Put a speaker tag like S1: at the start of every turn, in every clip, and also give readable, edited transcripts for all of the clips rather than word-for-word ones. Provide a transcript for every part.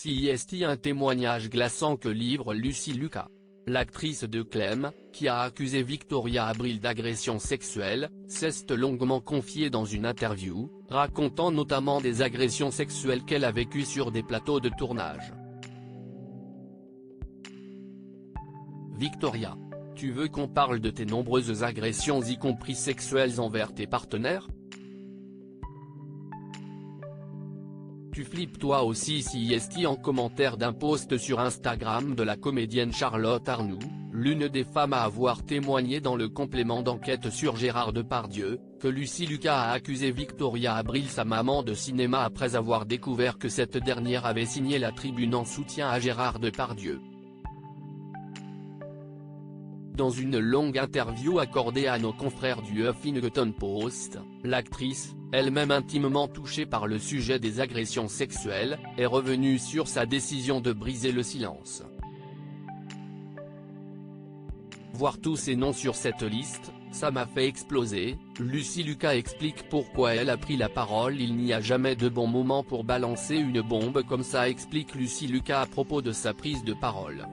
S1: CIST, un témoignage glaçant que livre Lucy Lucas. L'actrice de Clem, qui a accusé Victoria Abril d'agression sexuelle, s'est longuement confiée dans une interview, racontant notamment des agressions sexuelles qu'elle a vécues sur des plateaux de tournage. Victoria. Tu veux qu'on parle de tes nombreuses agressions y compris sexuelles envers tes partenaires? Tu flippes toi aussi? CIST en commentaire d'un post sur Instagram de la comédienne Charlotte Arnoux, l'une des femmes à avoir témoigné dans le complément d'enquête sur Gérard Depardieu, que Lucy Lucas a accusé Victoria Abril, sa maman de cinéma, après avoir découvert que cette dernière avait signé la tribune en soutien à Gérard Depardieu. Dans une longue interview accordée à nos confrères du Huffington Post, l'actrice, elle-même intimement touchée par le sujet des agressions sexuelles, est revenue sur sa décision de briser le silence. Voir tous ces noms sur cette liste, ça m'a fait exploser. Lucy Lucas explique pourquoi elle a pris la parole. Il n'y a jamais de bon moment pour balancer une bombe comme ça, explique Lucy Lucas à propos de sa prise de parole.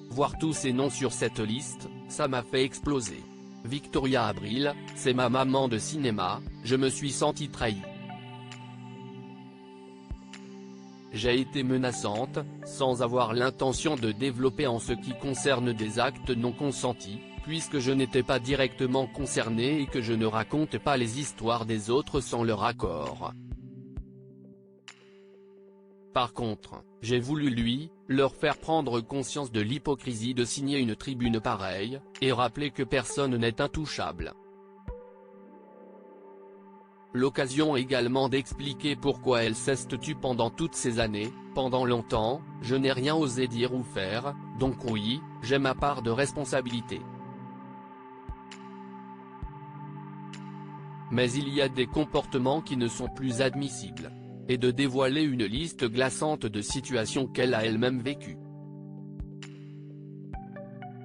S1: Voir tous ces noms sur cette liste, ça m'a fait exploser. Victoria Abril, c'est ma maman de cinéma, je me suis sentie trahie. J'ai été menaçante, sans avoir l'intention de développer en ce qui concerne des actes non consentis, puisque je n'étais pas directement concernée et que je ne raconte pas les histoires des autres sans leur accord. Par contre, j'ai voulu leur faire prendre conscience de l'hypocrisie de signer une tribune pareille, et rappeler que personne n'est intouchable. L'occasion également d'expliquer pourquoi elle s'est tue pendant toutes ces années. Pendant longtemps, je n'ai rien osé dire ou faire, donc oui, j'ai ma part de responsabilité. Mais il y a des comportements qui ne sont plus admissibles. Et de dévoiler une liste glaçante de situations qu'elle a elle-même vécues.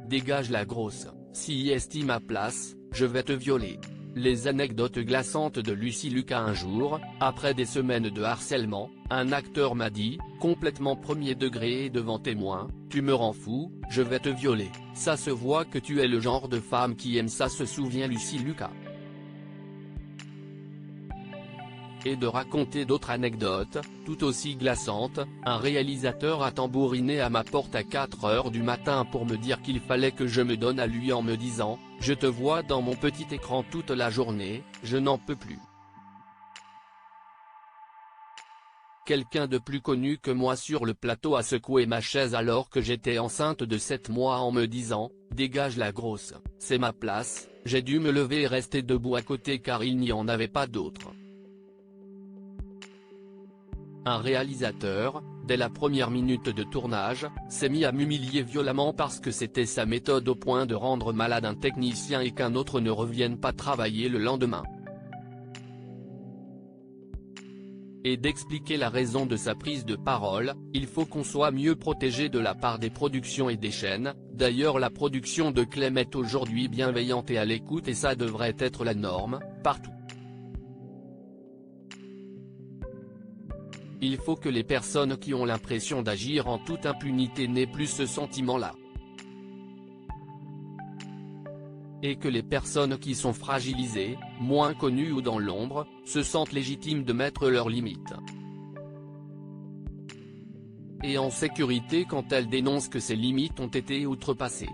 S1: Dégage la grosse, CIST ma place, je vais te violer. Les anecdotes glaçantes de Lucy Lucas. Un jour, après des semaines de harcèlement, un acteur m'a dit, complètement premier degré et devant témoin, tu me rends fou, je vais te violer. Ça se voit que tu es le genre de femme qui aime ça, se souvient Lucy Lucas. Et de raconter d'autres anecdotes, tout aussi glaçantes. Un réalisateur a tambouriné à ma porte à 4 h du matin pour me dire qu'il fallait que je me donne à lui en me disant « Je te vois dans mon petit écran toute la journée, je n'en peux plus ». Quelqu'un de plus connu que moi sur le plateau a secoué ma chaise alors que j'étais enceinte de 7 mois en me disant « Dégage la grosse, c'est ma place ». J'ai dû me lever et rester debout à côté car il n'y en avait pas d'autre. Un réalisateur, dès la première minute de tournage, s'est mis à m'humilier violemment parce que c'était sa méthode, au point de rendre malade un technicien et qu'un autre ne revienne pas travailler le lendemain. Et d'expliquer la raison de sa prise de parole, il faut qu'on soit mieux protégé de la part des productions et des chaînes. D'ailleurs la production de Clem est aujourd'hui bienveillante et à l'écoute et ça devrait être la norme, partout. Il faut que les personnes qui ont l'impression d'agir en toute impunité n'aient plus ce sentiment-là. Et que les personnes qui sont fragilisées, moins connues ou dans l'ombre, se sentent légitimes de mettre leurs limites. Et en sécurité quand elles dénoncent que ces limites ont été outrepassées.